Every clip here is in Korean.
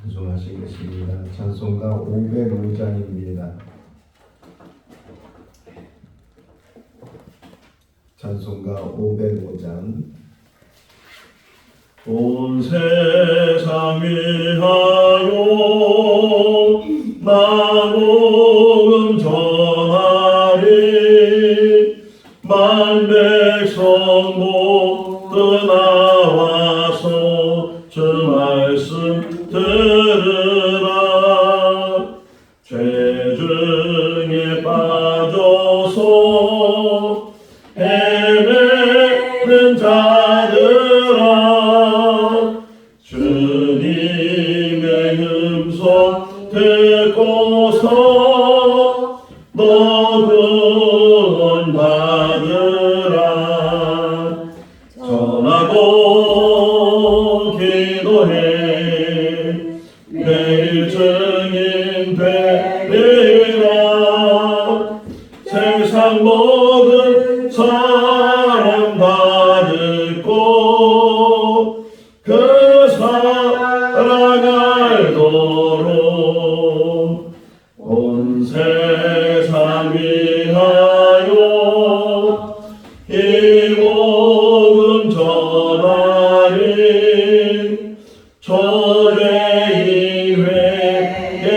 찬송하시겠습니다. 찬송가 505장입니다. 찬송가 505장. 온 세상 위하여 나 복음 전하리. 만 백성 모두 나와서 주 말씀 들으라. 죄 중에 빠져서 헤매는 자들아, 주님의 음성 듣고서 너 구원 받으라. 전하고 기도해 매일 증인 되리라. 세상 모든 사람 다 듣고 그 사랑 알도록 온 세상 위하여 이 복음 전하리. 저죄인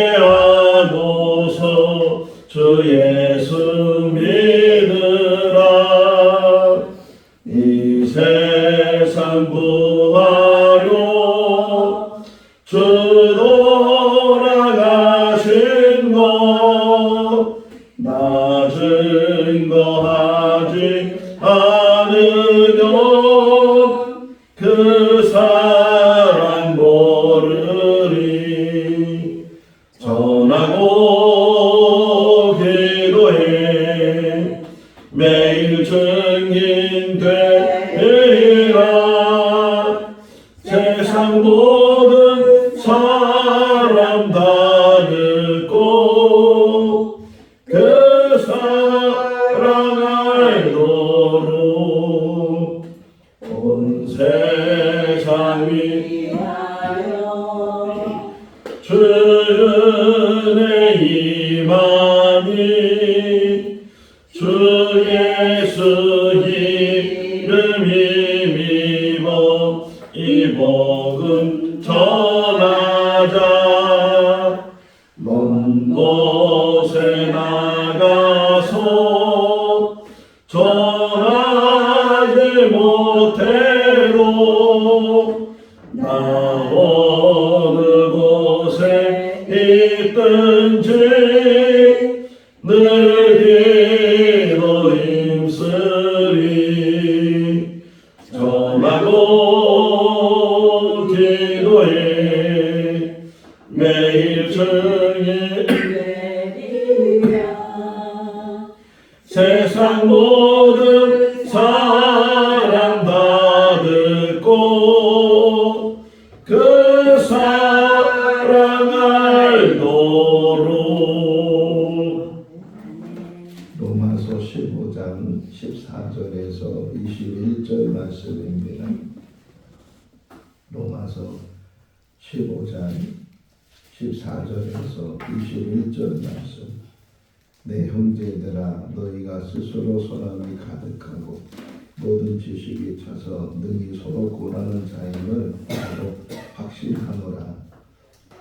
회개하고서 주 예수 믿으라. 이 세상 구하려 주 돌아가신 것 나 증거하지 않으면 그 사랑 모르리. 전하고 기도해 매일 증인 되리라. 세상 모든 사람 다 듣고 그 사랑 알도록 온 세상 위하여 주의 은혜 임하니. 주 예수 이름 힘입어 이 복음 전하자. 먼 곳에 나가서 전하지 못해도 나 어느 곳에 있든지 늘 기도 힘쓰리. 전하고 기도해 매일 증인 되리라. 세상 모든 사람 다 듣고 그 사랑 알도록. 로마서 15장 14절에서 21절 말씀입니다. 로마서 15장 14절에서 21절 말씀. 내 형제들아, 너희가 스스로 소망이 가득하고 모든 지식이 차서 능히 서로 구원하는 자임을 나도 확신하노라.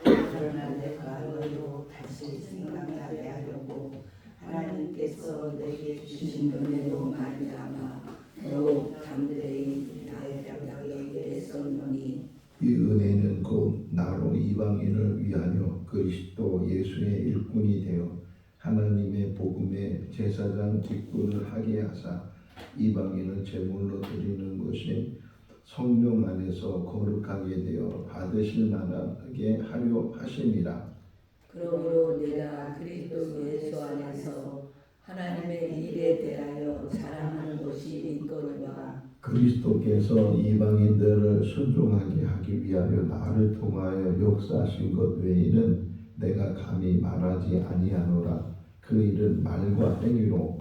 그러나 내가 너희로 다시 생각나게 하려고 하나님께서 내게 주신 은혜로 말미암아 더욱 담대히 나의 뼈를 썼노니. 이 은혜는 곧 나로 이방인을 위하여 그리스도 예수의 일꾼이 되어 하나님의 복음의 제사장 직분을 하게 하사 이방인을 제물로 드리는 것이 성령 안에서 거룩하게 되어 받으실 만하게 하려 하심이라. 그러므로 내가 그리스도 예수 안에서 하나님의 일에 대하여 자랑하는 것이 있거니와. 그리스도께서 이방인들을 순종하게 하기 위하여 나를 통하여 역사하신 것 외에는 내가 감히 말하지 아니하노라. 그 일은 말과 행위로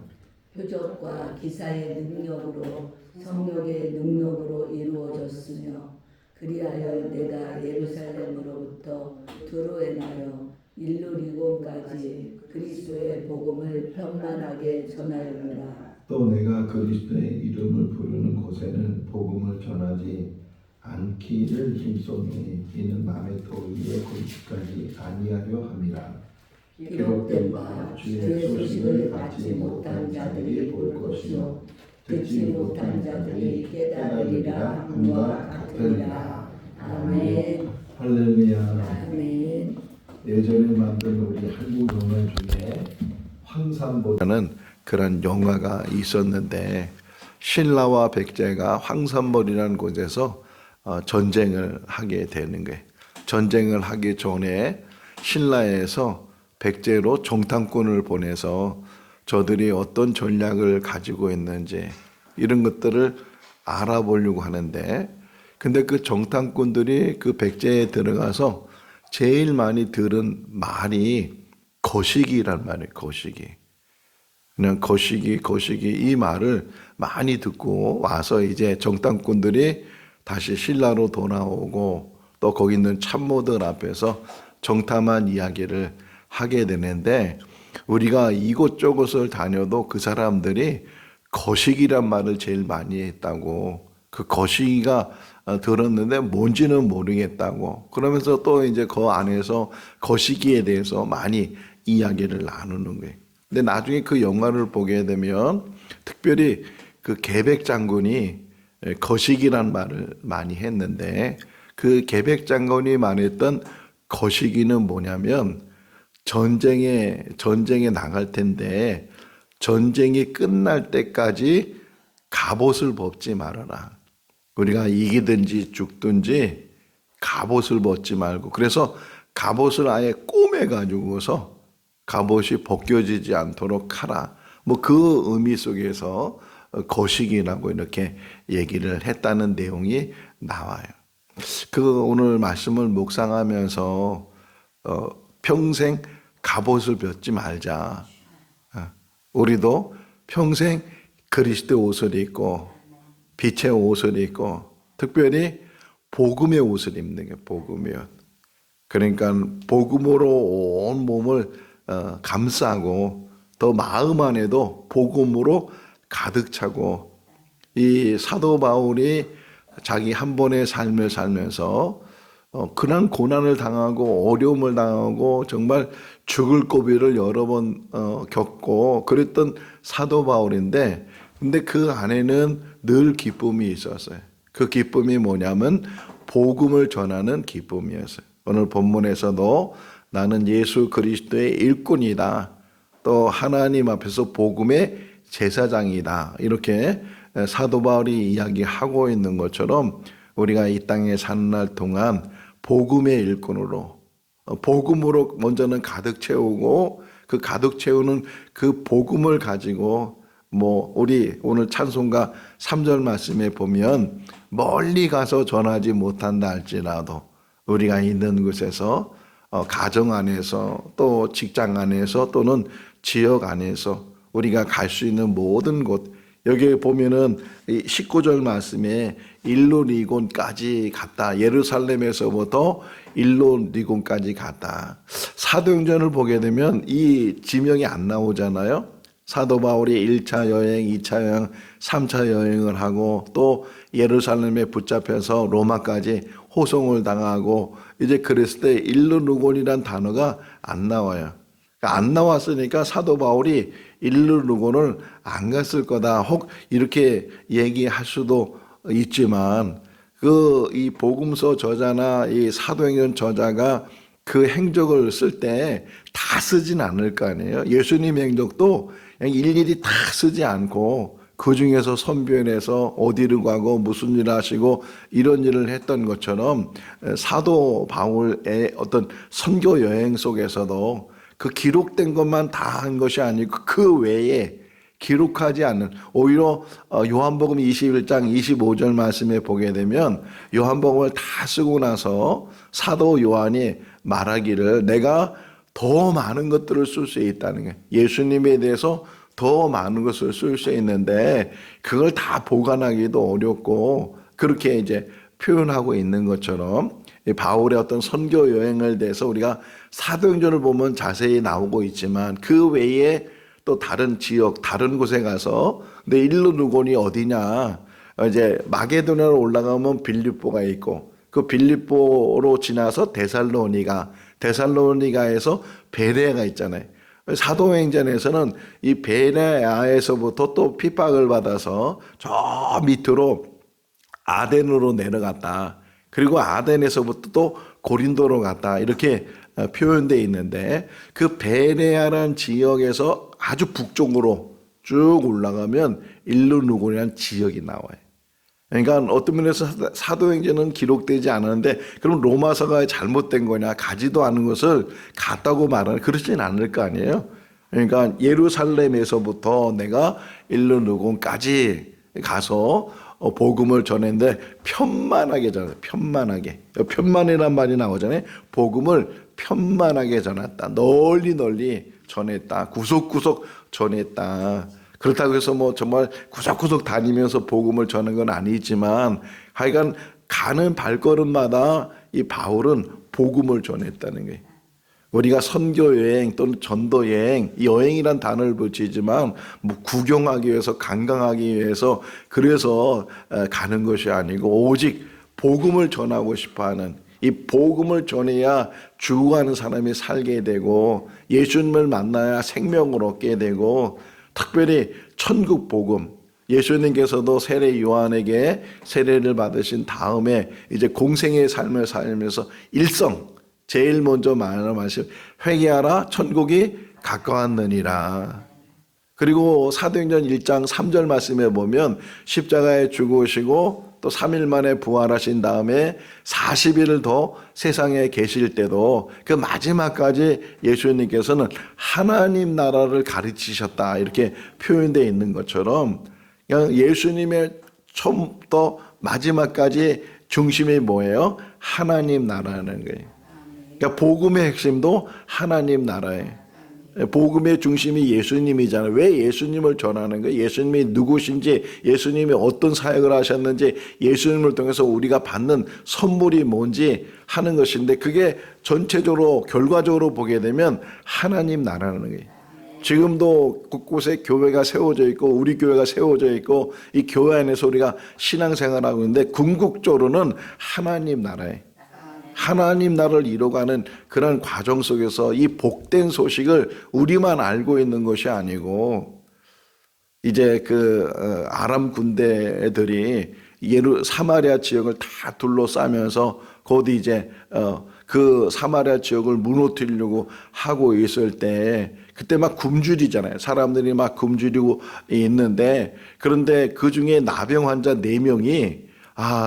표적과 기사의 능력으로 성령의 능력으로 이루어졌으며 그리하여 내가 예루살렘으로부터 두루 행하여 일루리곤까지 그리스도의 복음을 평안하게 전하였노라. 또 내가 그리스도의 이름을 부르는 곳에는 복음을 전하지 않기를 힘썼노니 이는 남의 터 위에 굴기까지 아니하려 함이라. 기록된 바 주의 소식을 받지 못한 자들이 볼 것이요 듣지 못한 자들이 깨달으리라 함과 같으리라. 아멘. 할렐루야. 아멘. 예전에 만든 우리 한국 영화 중에 황산벌이라는 그런 영화가 있었는데 신라와 백제가 황산벌이라는 곳에서 전쟁을 하게 되는 거예요. 전쟁을 하기 전에 신라에서 백제로 정탐꾼을 보내서 저들이 어떤 전략을 가지고 있는지 이런 것들을 알아보려고 하는데, 근데 그 정탐꾼들이 그 백제에 들어가서 제일 많이 들은 말이 거시기란 말이에요. 거시기. 그냥 거시기 이 말을 많이 듣고 와서 이제 정탐꾼들이 다시 신라로 돌아오고 또 거기 있는 참모들 앞에서 정탐한 이야기를 하게 되는데, 우리가 이곳저곳을 다녀도 그 사람들이 거시기란 말을 제일 많이 했다고, 그 거시기가 들었는데 뭔지는 모르겠다고, 그러면서 또 이제 그 안에서 거시기에 대해서 많이 이야기를 나누는 거예요. 근데 나중에 그 영화를 보게 되면 특별히 그 계백 장군이 거시기란 말을 많이 했는데, 그 계백 장군이 말했던 거시기는 뭐냐면 전쟁에 나갈 텐데 전쟁이 끝날 때까지 갑옷을 벗지 말아라. 우리가 이기든지 죽든지 갑옷을 벗지 말고, 그래서 갑옷을 아예 꼬매가지고서 갑옷이 벗겨지지 않도록 하라. 뭐 그 의미 속에서 거시기라고 이렇게 얘기를 했다는 내용이 나와요. 그 오늘 말씀을 묵상하면서 평생 갑옷을 벗지 말자. 우리도 평생 그리스도 옷을 입고 빛의 옷을 입고 특별히 복음의 옷을 입는 게 복음의 옷. 그러니까 복음으로 온 몸을 감싸고 또 마음 안에도 복음으로 가득 차고, 이 사도 바울이 자기 한 번의 삶을 살면서 그런 고난을 당하고 어려움을 당하고 정말 죽을 고비를 여러 번 겪고 그랬던 사도 바울인데, 근데 그 안에는 늘 기쁨이 있었어요. 그 기쁨이 뭐냐면 복음을 전하는 기쁨이었어요. 오늘 본문에서도 나는 예수 그리스도의 일꾼이다, 또 하나님 앞에서 복음의 제사장이다, 이렇게 사도 바울이 이야기하고 있는 것처럼 우리가 이 땅에 사는 날 동안 복음의 일꾼으로, 복음으로 먼저는 가득 채우고 그 가득 채우는 그 복음을 가지고, 뭐 우리 오늘 찬송가 3절 말씀에 보면 멀리 가서 전하지 못한다 할지라도 우리가 있는 곳에서 가정 안에서 또 직장 안에서 또는 지역 안에서 우리가 갈 수 있는 모든 곳, 여기에 보면은 19절 말씀에 일루리곤까지 갔다. 예루살렘에서부터 일루리곤까지 갔다. 사도행전을 보게 되면 이 지명이 안 나오잖아요. 사도 바울이 1차 여행, 2차 여행, 3차 여행을 하고 또 예루살렘에 붙잡혀서 로마까지 호송을 당하고 이제 그랬을 때 일루리곤이란 단어가 안 나와요. 안 나왔으니까 사도 바울이 일루리곤을 안 갔을 거다, 혹 이렇게 얘기할 수도 있지만, 이 복음서 저자나 이 사도행전 저자가 그 행적을 쓸 때 다 쓰진 않을 거 아니에요. 예수님 행적도 그냥 일일이 다 쓰지 않고 그 중에서 선변해서 어디를 가고 무슨 일을 하시고 이런 일을 했던 것처럼 사도 바울의 어떤 선교 여행 속에서도 그 기록된 것만 다 한 것이 아니고 그 외에 기록하지 않는, 오히려 요한복음 21장 25절 말씀에 보게 되면 요한복음을 다 쓰고 나서 사도 요한이 말하기를 내가 더 많은 것들을 쓸 수 있다는 거예요. 예수님에 대해서 더 많은 것을 쓸 수 있는데 그걸 다 보관하기도 어렵고 그렇게 이제 표현하고 있는 것처럼 이 바울의 어떤 선교 여행을 대해서 우리가 사도행전을 보면 자세히 나오고 있지만 그 외에 또 다른 지역, 다른 곳에 가서 근데 일루누곤이 어디냐? 이제 마게도냐로 올라가면 빌립보가 있고 그 빌립보로 지나서 데살로니가에서 베레아가 있잖아요. 사도행전에서는 이 베레아에서부터 또 핍박을 받아서 저 밑으로 아덴으로 내려갔다. 그리고 아덴에서부터 또 고린도로 갔다. 이렇게 표현되어 있는데 그 베레아라는 지역에서 아주 북쪽으로 쭉 올라가면 일루누곤이라는 지역이 나와요. 그러니까 어떤 면에서 사도행전은 기록되지 않았는데 그럼 로마서가 잘못된 거냐, 가지도 않은 것을 갔다고 말하는, 그렇지는 않을 거 아니에요. 그러니까 예루살렘에서부터 내가 일루누곤까지 가서 복음을 전했는데 편만하게 전했다. 편만이란 말이 나오잖아요. 복음을 편만하게 전했다. 널리 전했다. 구석구석 전했다. 그렇다고 해서 뭐 정말 구석구석 다니면서 복음을 전한 건 아니지만 하여간 가는 발걸음마다 이 바울은 복음을 전했다는 거예요. 우리가 선교여행 또는 전도여행, 여행이란 단어를 붙이지만 뭐 구경하기 위해서, 관광하기 위해서 그래서 가는 것이 아니고 오직 복음을 전하고 싶어하는, 이 복음을 전해야 죽어가는 사람이 살게 되고 예수님을 만나야 생명을 얻게 되고, 특별히 천국 복음, 예수님께서도 세례 요한에게 세례를 받으신 다음에 이제 공생의 삶을 살면서 일성 제일 먼저 말씀하신 회개하라 천국이 가까웠느니라. 그리고 사도행전 1장 3절 말씀에 보면 십자가에 죽으시고 또 3일 만에 부활하신 다음에 40일을 더 세상에 계실 때도 그 마지막까지 예수님께서는 하나님 나라를 가르치셨다, 이렇게 표현되어 있는 것처럼 예수님의 처음부터 마지막까지 중심이 뭐예요? 하나님 나라라는 거예요. 그러니까 복음의 핵심도 하나님 나라예요. 복음의 중심이 예수님이잖아요. 왜 예수님을 전하는 거예요? 예수님이 누구신지, 예수님이 어떤 사역을 하셨는지, 예수님을 통해서 우리가 받는 선물이 뭔지 하는 것인데, 그게 전체적으로 결과적으로 보게 되면 하나님 나라는 거예요. 지금도 곳곳에 교회가 세워져 있고 우리 교회가 세워져 있고 이 교회 안에서 우리가 신앙생활하고 있는데 궁극적으로는 하나님 나라예요. 하나님 나라를 이뤄가는 그런 과정 속에서 이 복된 소식을 우리만 알고 있는 것이 아니고, 이제 그 아람 군대들이 사마리아 지역을 다 둘러싸면서 곧 이제 그 사마리아 지역을 무너뜨리려고 하고 있을 때 그때 막 굶주리잖아요. 사람들이 막 굶주리고 있는데, 그런데 그 중에 나병 환자 4명이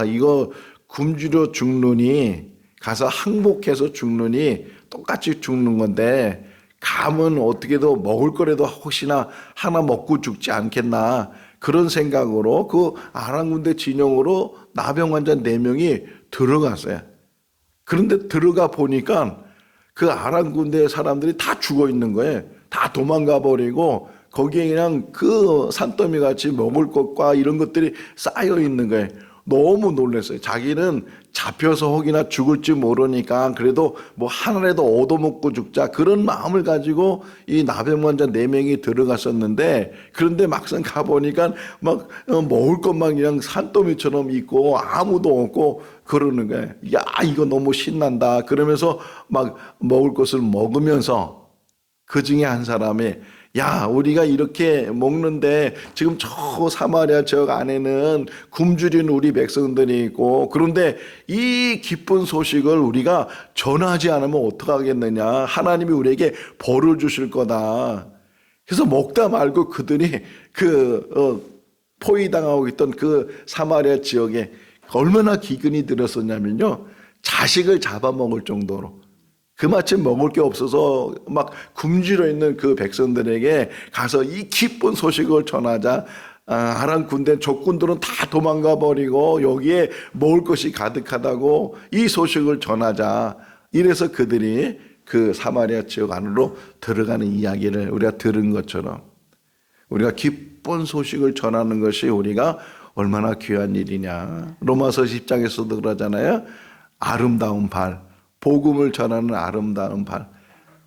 이거 굶주려 죽느니 가서 항복해서 죽느니 똑같이 죽는 건데 감은 어떻게도 먹을 거라도 혹시나 하나 먹고 죽지 않겠나, 그런 생각으로 그 아람 군대 진영으로 나병 환자 4명이 들어갔어요. 그런데 들어가 보니까 그 아람 군대 사람들이 다 죽어 있는 거예요. 다 도망가 버리고 거기에 그냥 그 산더미 같이 먹을 것과 이런 것들이 쌓여 있는 거예요. 너무 놀랐어요. 자기는 잡혀서 혹이나 죽을지 모르니까 그래도 뭐 하나라도 얻어먹고 죽자, 그런 마음을 가지고 이 나병 환자 4명이 들어갔었는데, 그런데 막상 가보니까 막 먹을 것만 그냥 산더미처럼 있고 아무도 없고 그러는 거예요. 야, 이거 너무 신난다. 그러면서 막 먹을 것을 먹으면서 그 중에 한 사람이, 야, 우리가 이렇게 먹는데 지금 저 사마리아 지역 안에는 굶주린 우리 백성들이 있고, 그런데 이 기쁜 소식을 우리가 전하지 않으면 어떡하겠느냐, 하나님이 우리에게 벌을 주실 거다. 그래서 먹다 말고 그들이 포위당하고 있던 그 사마리아 지역에 얼마나 기근이 들었었냐면요, 자식을 잡아먹을 정도로, 그마침 먹을 게 없어서 막 굶주려 있는 그 백성들에게 가서 이 기쁜 소식을 전하자. 아람 군대 적군들은 다 도망가 버리고 여기에 먹을 것이 가득하다고 이 소식을 전하자. 이래서 그들이 그 사마리아 지역 안으로 들어가는 이야기를 우리가 들은 것처럼, 우리가 기쁜 소식을 전하는 것이 우리가 얼마나 귀한 일이냐. 로마서 10장에서도 그러잖아요. 아름다운 발, 복음을 전하는 아름다운 발.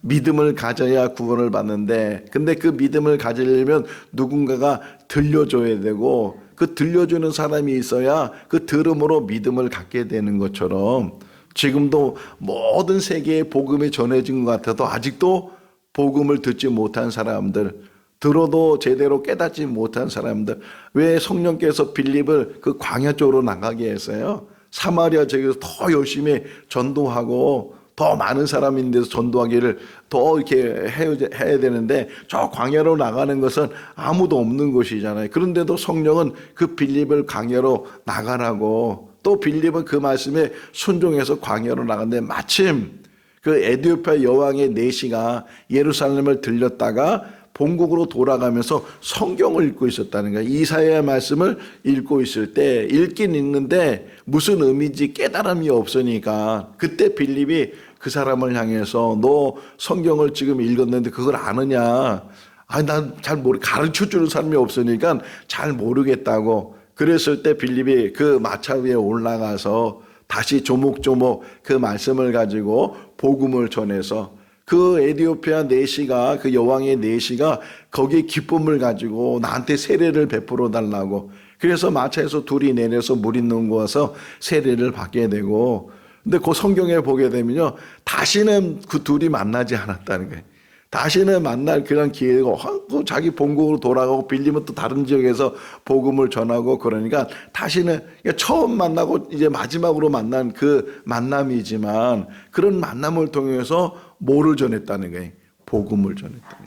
믿음을 가져야 구원을 받는데, 근데 그 믿음을 가지려면 누군가가 들려줘야 되고, 그 들려주는 사람이 있어야 그 들음으로 믿음을 갖게 되는 것처럼, 지금도 모든 세계에 복음이 전해진 것 같아도 아직도 복음을 듣지 못한 사람들, 들어도 제대로 깨닫지 못한 사람들, 왜 성령께서 빌립을 그 광야 쪽으로 나가게 했어요? 사마리아 지역에서 더 열심히 전도하고 더 많은 사람인데서 전도하기를 더 이렇게 해야 되는데, 저 광야로 나가는 것은 아무도 없는 곳이잖아요. 그런데도 성령은 그 빌립을 광야로 나가라고, 또 빌립은 그 말씀에 순종해서 광야로 나갔는데, 마침 그 에티오피아 여왕의 내시가 예루살렘을 들렸다가 본국으로 돌아가면서 성경을 읽고 있었다는 거예요. 이사야의 말씀을 읽고 있을 때 읽긴 읽는데 무슨 의미인지 깨달음이 없으니까, 그때 빌립이 그 사람을 향해서 너 성경을 지금 읽었는데 그걸 아느냐? 아니, 난 잘 가르쳐 주는 사람이 없으니까 잘 모르겠다고. 그랬을 때 빌립이 그 마차 위에 올라가서 다시 조목조목 그 말씀을 가지고 복음을 전해서, 그 에티오피아 내시가, 그 여왕의 내시가 거기에 기쁨을 가지고 나한테 세례를 베풀어 달라고, 그래서 마차에서 둘이 내려서 물 있는 곳에서 세례를 받게 되고, 근데 그 성경에 보게 되면요, 다시는 그 둘이 만나지 않았다는 거예요. 다시는 만날 그런 기회가, 자기 본국으로 돌아가고, 빌립은 또 다른 지역에서 복음을 전하고, 그러니까 다시는, 처음 만나고 이제 마지막으로 만난 그 만남이지만, 그런 만남을 통해서 뭐를 전했다는 거예요? 복음을 전했다는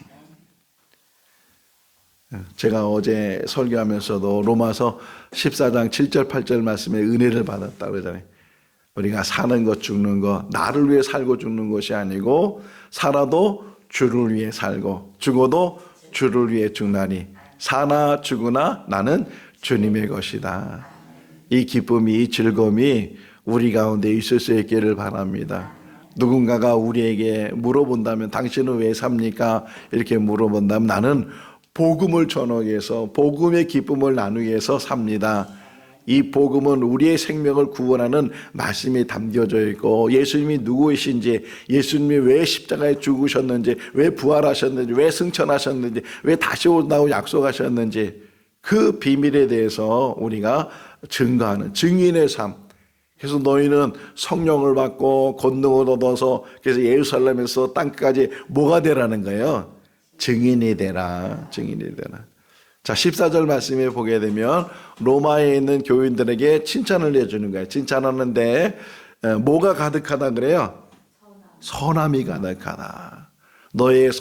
거예요. 제가 어제 설교하면서도 로마서 14장 7절 8절 말씀에 은혜를 받았다고 그러잖아요. 우리가 사는 것 죽는 것, 나를 위해 살고 죽는 것이 아니고, 살아도 주를 위해 살고 죽어도 주를 위해 죽나니 사나 죽으나 나는 주님의 것이다. 이 기쁨이, 이 즐거움이 우리 가운데 있을 수 있기를 바랍니다. 누군가가 우리에게 물어본다면 당신은 왜 삽니까? 이렇게 물어본다면 나는 복음을 전하기 위해서, 복음의 기쁨을 나누기 위해서 삽니다. 이 복음은 우리의 생명을 구원하는 말씀이 담겨져 있고, 예수님이 누구이신지, 예수님이 왜 십자가에 죽으셨는지, 왜 부활하셨는지, 왜 승천하셨는지, 왜 다시 온다고 약속하셨는지, 그 비밀에 대해서 우리가 증거하는 증인의 삶. 그래서 너희는 성령을 받고 권능을 얻어서, 그래서 예루살렘에서 땅까지 뭐가 되라는 거예요? 증인이 되라. 증인이 되라. 자, 14절 말씀에 보게 되면 로마에 있는 교인들에게 칭찬을 해주는 거예요. 칭찬하는데 뭐가 가득하다 그래요? 선함이 가득하다. 너의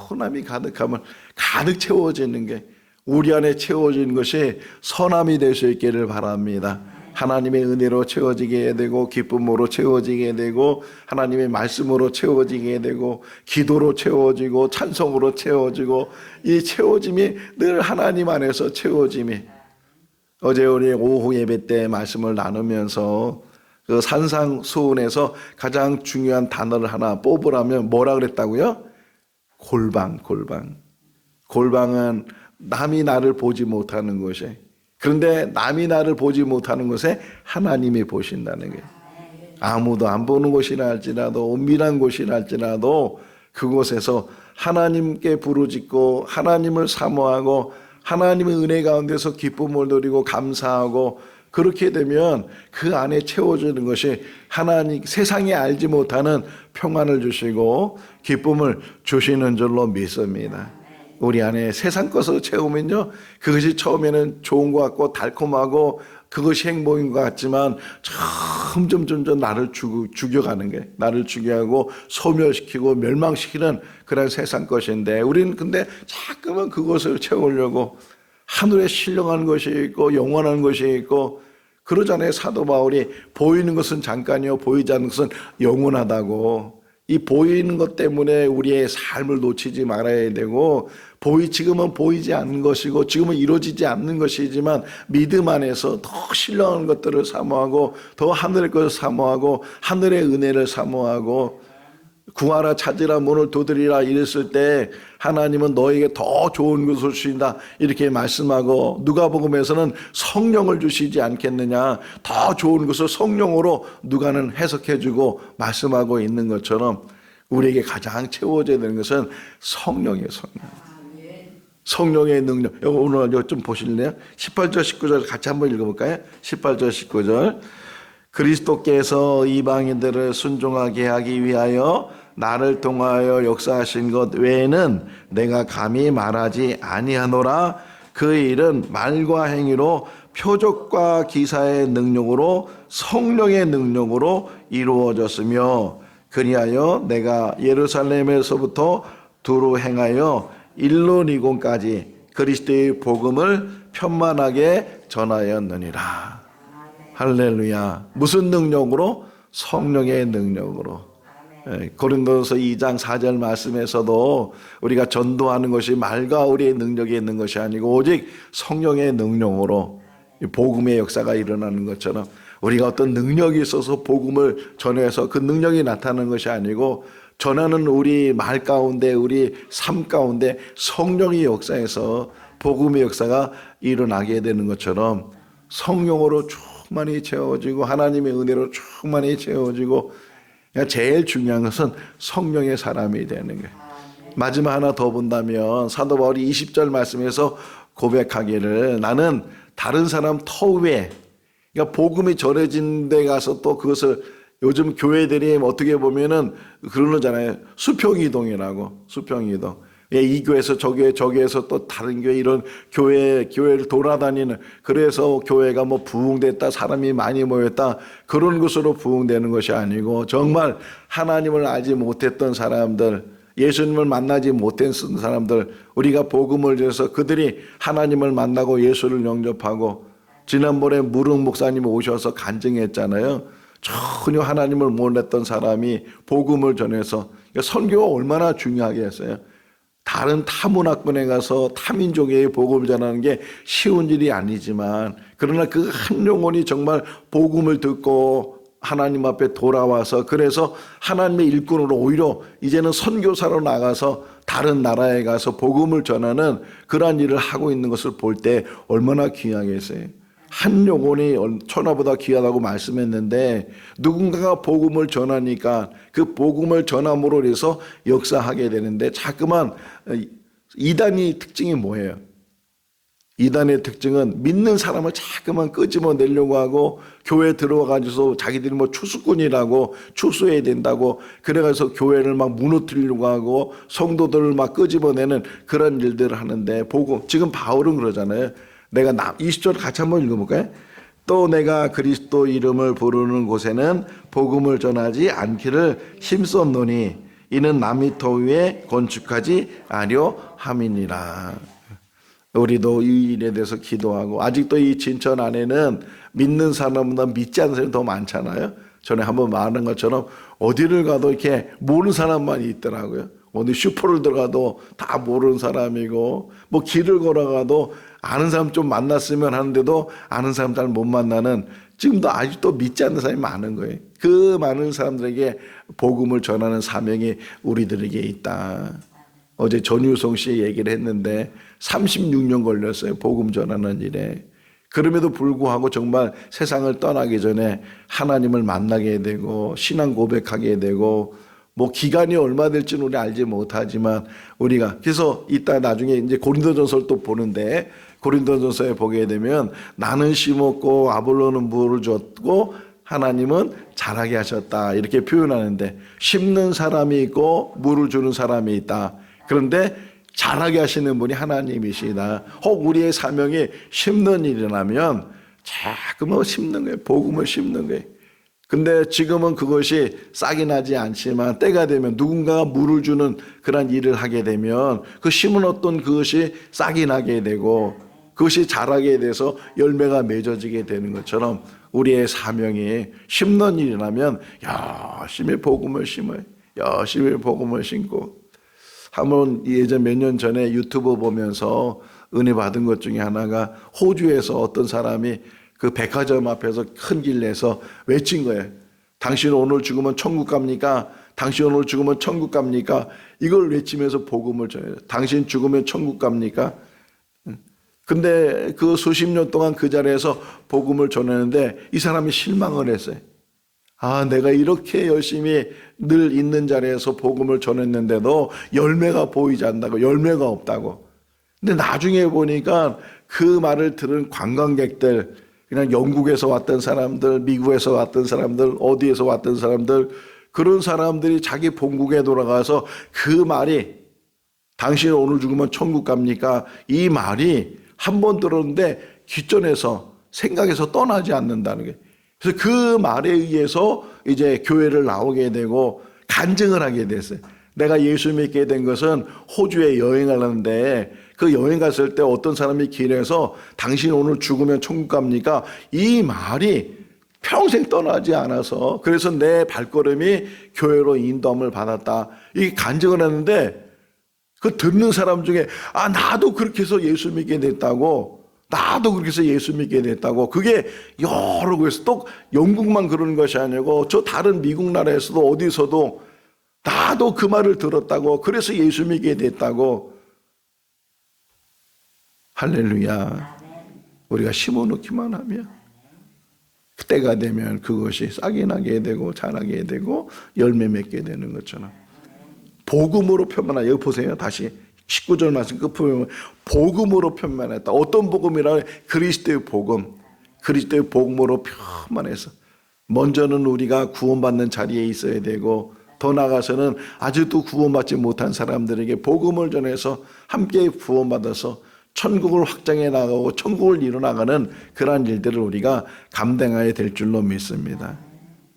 선함이 가득함을 가득 채워지는 게, 우리 안에 채워지는 것이 선함이 될 수 있기를 바랍니다. 하나님의 은혜로 채워지게 되고, 기쁨으로 채워지게 되고, 하나님의 말씀으로 채워지게 되고, 기도로 채워지고, 찬송으로 채워지고, 이 채워짐이 늘 하나님 안에서 채워짐이. 어제 우리 오후 예배 때 말씀을 나누면서 그 산상수훈에서 가장 중요한 단어를 하나 뽑으라면 뭐라 그랬다고요? 골방. 골방은 남이 나를 보지 못하는 것이, 그런데 남이 나를 보지 못하는 것에 하나님이 보신다는 거예요. 아무도 안 보는 곳이라 할지라도, 은밀한 곳이라 할지라도 그곳에서 하나님께 부르짖고 하나님을 사모하고 하나님의 은혜 가운데서 기쁨을 누리고 감사하고, 그렇게 되면 그 안에 채워지는 것이 하나님, 세상에 알지 못하는 평안을 주시고 기쁨을 주시는 줄로 믿습니다. 우리 안에 세상 것을 채우면요, 그것이 처음에는 좋은 것 같고 달콤하고 그것이 행복인 것 같지만 점점 나를 죽여가는 게, 나를 죽여가고 소멸시키고 멸망시키는 그런 세상 것인데, 우리는 근데 자꾸만 그것을 채우려고 하늘에 신령한 것이 있고 영원한 것이 있고 그러잖아요. 사도 바울이 보이는 것은 잠깐이요 보이지 않는 것은 영원하다고. 이 보이는 것 때문에 우리의 삶을 놓치지 말아야 되고, 지금은 보이지 않는 것이고 지금은 이루어지지 않는 것이지만 믿음 안에서 더 신령한 것들을 사모하고 더 하늘의 것을 사모하고 하늘의 은혜를 사모하고, 구하라 찾으라 문을 두드리라 이랬을 때 하나님은 너에게 더 좋은 것을 주신다 이렇게 말씀하고, 누가복음에서는 성령을 주시지 않겠느냐, 더 좋은 것을 성령으로 누가는 해석해주고 말씀하고 있는 것처럼 우리에게 가장 채워져야 되는 것은 성령이에요. 성령의 능력. 오늘 좀 보실래요? 18절 19절 같이 한번 읽어볼까요? 18절 19절. 그리스도께서 이방인들을 순종하게 하기 위하여 나를 통하여 역사하신 것 외에는 내가 감히 말하지 아니하노라. 그 일은 말과 행위로 표적과 기사의 능력으로 성령의 능력으로 이루어졌으며, 그리하여 내가 예루살렘에서부터 두루 행하여 일론이곤까지 그리스도의 복음을 편만하게 전하였느니라. 할렐루야. 무슨 능력으로? 성령의 능력으로. 고린도서 2장 4절 말씀에서도 우리가 전도하는 것이 말과 우리의 능력이 있는 것이 아니고 오직 성령의 능력으로 복음의 역사가 일어나는 것처럼, 우리가 어떤 능력이 있어서 복음을 전해서 그 능력이 나타나는 것이 아니고, 전하는 우리 말 가운데 우리 삶 가운데 성령의 역사에서 복음의 역사가 일어나게 되는 것처럼, 성령으로 충만히 채워지고 하나님의 은혜로 충만히 채워지고, 제일 중요한 것은 성령의 사람이 되는 거예요. 마지막 하나 더 본다면 사도 바울이 20절 말씀에서 고백하기를, 나는 다른 사람 터위에, 그러니까 복음이 전해진 데 가서 또 그것을, 요즘 교회들이 어떻게 보면은 그러잖아요. 수평이동이라고. 수평이동. 이 교회에서 저 교회, 저 교회에서 또 다른 교회, 이런 교회를 돌아다니는, 그래서 교회가 뭐 부흥됐다, 사람이 많이 모였다, 그런 것으로 부흥되는 것이 아니고, 정말 하나님을 알지 못했던 사람들, 예수님을 만나지 못한 사람들, 우리가 복음을 전해서 그들이 하나님을 만나고 예수를 영접하고, 지난번에 무릉 목사님 오셔서 간증했잖아요. 전혀 하나님을 몰랐던 사람이 복음을 전해서, 선교가 얼마나 중요하게 했어요. 다른 타문화권에 가서 타민족의 복음을 전하는 게 쉬운 일이 아니지만, 그러나 그 한 영혼이 정말 복음을 듣고 하나님 앞에 돌아와서, 그래서 하나님의 일꾼으로 오히려 이제는 선교사로 나가서 다른 나라에 가서 복음을 전하는 그러한 일을 하고 있는 것을 볼 때 얼마나 귀하겠어요. 한 영혼이 천하보다 귀하다고 말씀했는데, 누군가가 복음을 전하니까 그 복음을 전함으로 해서 역사하게 되는데, 자꾸만 이단의 특징이 뭐예요? 이단의 특징은 믿는 사람을 자꾸만 끄집어내려고 하고, 교회에 들어와가지고 자기들이 뭐 추수꾼이라고 추수해야 된다고 그래가지고 교회를 막 무너뜨리려고 하고 성도들을 막 끄집어내는 그런 일들을 하는데, 복음, 지금 바울은 그러잖아요. 내가 20절 같이 한번 읽어볼까요? 또 내가 그리스도 이름을 부르는 곳에는 복음을 전하지 않기를 힘썼노니 이는 남이 터 위에 건축하지 아니려 함이니라. 우리도 이 일에 대해서 기도하고, 아직도 이 진천 안에는 믿는 사람보다 믿지 않는 사람이 더 많잖아요. 전에 한번 말한 것처럼 어디를 가도 이렇게 모르는 사람만 있더라고요. 어디 슈퍼를 들어가도 다 모르는 사람이고, 뭐 길을 걸어가도 아는 사람 좀 만났으면 하는데도 아는 사람 잘 못 만나는, 지금도 아직도 믿지 않는 사람이 많은 거예요. 그 많은 사람들에게 복음을 전하는 사명이 우리들에게 있다. 어제 전유성 씨 얘기를 했는데 36년 걸렸어요. 복음 전하는 일에. 그럼에도 불구하고 정말 세상을 떠나기 전에 하나님을 만나게 되고 신앙 고백하게 되고, 뭐 기간이 얼마 될지는 우리 알지 못하지만, 우리가 그래서 이따 나중에 이제 고린도전서를 또 보는데, 고린도전서에 보게 되면 나는 심었고 아볼로는 물을 줬고 하나님은 자라게 하셨다 이렇게 표현하는데, 심는 사람이 있고 물을 주는 사람이 있다. 그런데 자라게 하시는 분이 하나님이시다. 혹 우리의 사명이 심는 일이라면 자꾸 뭐 심는 거예요. 복음을 심는 거예요. 근데 지금은 그것이 싹이 나지 않지만, 때가 되면 누군가가 물을 주는 그런 일을 하게 되면 그 심어놓던 그것이 싹이 나게 되고 그것이 자라게 돼서 열매가 맺어지게 되는 것처럼, 우리의 사명이 심는 일이라면 열심히 복음을 심어요. 열심히 복음을 심고. 한번 예전 몇 년 전에 유튜브 보면서 은혜 받은 것 중에 하나가, 호주에서 어떤 사람이 그 백화점 앞에서 큰 길 내서 외친 거예요. 당신 오늘 죽으면 천국 갑니까? 당신 오늘 죽으면 천국 갑니까? 이걸 외치면서 복음을 전해요. 당신 죽으면 천국 갑니까? 근데 그 수십 년 동안 그 자리에서 복음을 전했는데 이 사람이 실망을 했어요. 아, 내가 이렇게 열심히 늘 있는 자리에서 복음을 전했는데도 열매가 보이지 않는다고, 열매가 없다고. 근데 나중에 보니까 그 말을 들은 관광객들, 그냥 영국에서 왔던 사람들, 미국에서 왔던 사람들, 어디에서 왔던 사람들, 그런 사람들이 자기 본국에 돌아가서 그 말이 당신 오늘 죽으면 천국 갑니까? 이 말이 한 번 들었는데 귓전에서 생각에서 떠나지 않는다는 게. 그래서 그 말에 의해서 이제 교회를 나오게 되고 간증을 하게 됐어요. 내가 예수 믿게 된 것은 호주에 여행을 하는데 그 여행 갔을 때 어떤 사람이 길에서 당신 오늘 죽으면 천국 갑니까? 이 말이 평생 떠나지 않아서 그래서 내 발걸음이 교회로 인도함을 받았다. 이 간증을 했는데 그 듣는 사람 중에 아, 나도 그렇게 해서 예수 믿게 됐다고, 나도 그렇게 해서 예수 믿게 됐다고. 그게 여러 곳에서 또 영국만 그러는 것이 아니고 저 다른 미국 나라에서도 어디서도 나도 그 말을 들었다고, 그래서 예수 믿게 됐다고. 할렐루야. 우리가 심어놓기만 하면 때가 되면 그것이 싹이 나게 되고 자라게 되고 열매 맺게 되는 것처럼 복음으로 편만하다. 여기 보세요. 다시 19절 말씀 끝부분 복음으로 편만했다. 어떤 복음이라? 그리스도의 복음. 그리스도의 복음으로 편만해서 먼저는 우리가 구원받는 자리에 있어야 되고 더 나아가서는 아직도 구원받지 못한 사람들에게 복음을 전해서 함께 구원받아서 천국을 확장해 나가고 천국을 이뤄나가는 그러한 일들을 우리가 감당해야 될 줄로 믿습니다.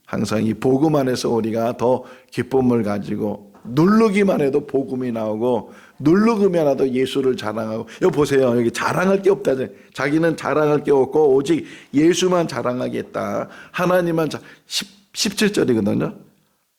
항상 이 복음 안에서 우리가 더 기쁨을 가지고 누르기만 해도 복음이 나오고 누르기만 해도 예수를 자랑하고. 여기 보세요. 여기 자랑할 게 없다. 자기는 자랑할 게 없고 오직 예수만 자랑하겠다. 하나님만 17절이거든요.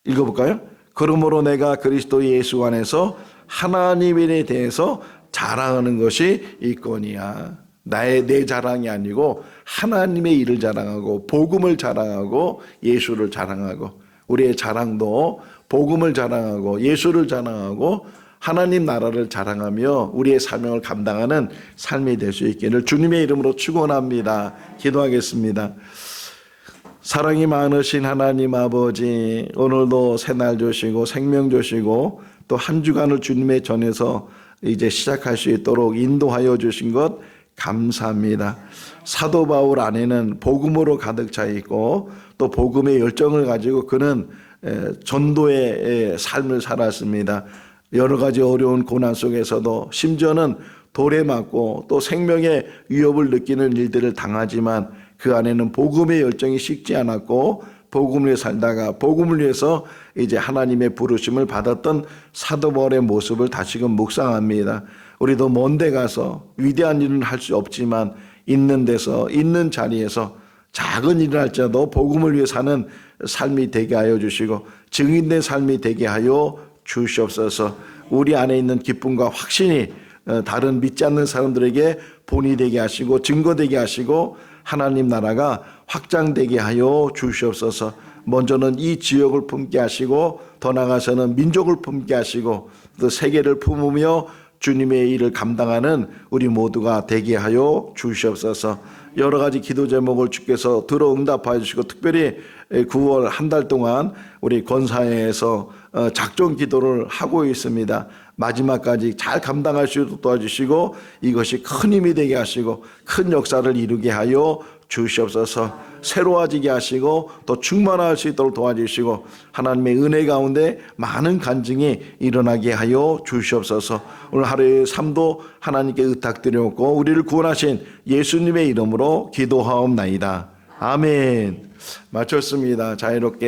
읽어볼까요? 그러므로 내가 그리스도 예수 안에서 하나님에 대해서 자랑하는 것이 있거니와. 내 자랑이 아니고 하나님의 일을 자랑하고 복음을 자랑하고 예수를 자랑하고. 우리의 자랑도 복음을 자랑하고 예수를 자랑하고 하나님 나라를 자랑하며 우리의 사명을 감당하는 삶이 될 수 있기를 주님의 이름으로 축원합니다. 기도하겠습니다. 사랑이 많으신 하나님 아버지, 오늘도 새날 주시고 생명 주시고 또 한 주간을 주님의 전에서 이제 시작할 수 있도록 인도하여 주신 것 감사합니다. 사도 바울 안에는 복음으로 가득 차 있고 또 복음의 열정을 가지고 그는 전도의 삶을 살았습니다. 여러 가지 어려운 고난 속에서도 심지어는 돌에 맞고 또 생명의 위협을 느끼는 일들을 당하지만 그 안에는 복음의 열정이 식지 않았고 복음을 위해 살다가 복음을 위해서 이제 하나님의 부르심을 받았던 사도 바울의 모습을 다시금 묵상합니다. 우리도 먼데 가서 위대한 일은 할 수 없지만 있는 데서 있는 자리에서 작은 일을 할지라도 복음을 위해 사는 삶이 되게 하여 주시고 증인된 삶이 되게 하여 주시옵소서. 우리 안에 있는 기쁨과 확신이 다른 믿지 않는 사람들에게 본이 되게 하시고 증거되게 하시고 하나님 나라가 확장되게 하여 주시옵소서. 먼저는 이 지역을 품게 하시고 더 나아가서는 민족을 품게 하시고 또 세계를 품으며 주님의 일을 감당하는 우리 모두가 되게 하여 주시옵소서. 여러 가지 기도 제목을 주께서 들어 응답하여 주시고 특별히 9월 한 달 동안 우리 권사회에서 작정 기도를 하고 있습니다. 마지막까지 잘 감당할 수 있도록 도와주시고 이것이 큰 힘이 되게 하시고 큰 역사를 이루게 하여 주시옵소서. 새로워지게 하시고 또 충만할 수 있도록 도와주시고 하나님의 은혜 가운데 많은 간증이 일어나게 하여 주시옵소서. 오늘 하루의 삶도 하나님께 의탁드렸고 우리를 구원하신 예수님의 이름으로 기도하옵나이다. 아멘. 마쳤습니다. 자유롭게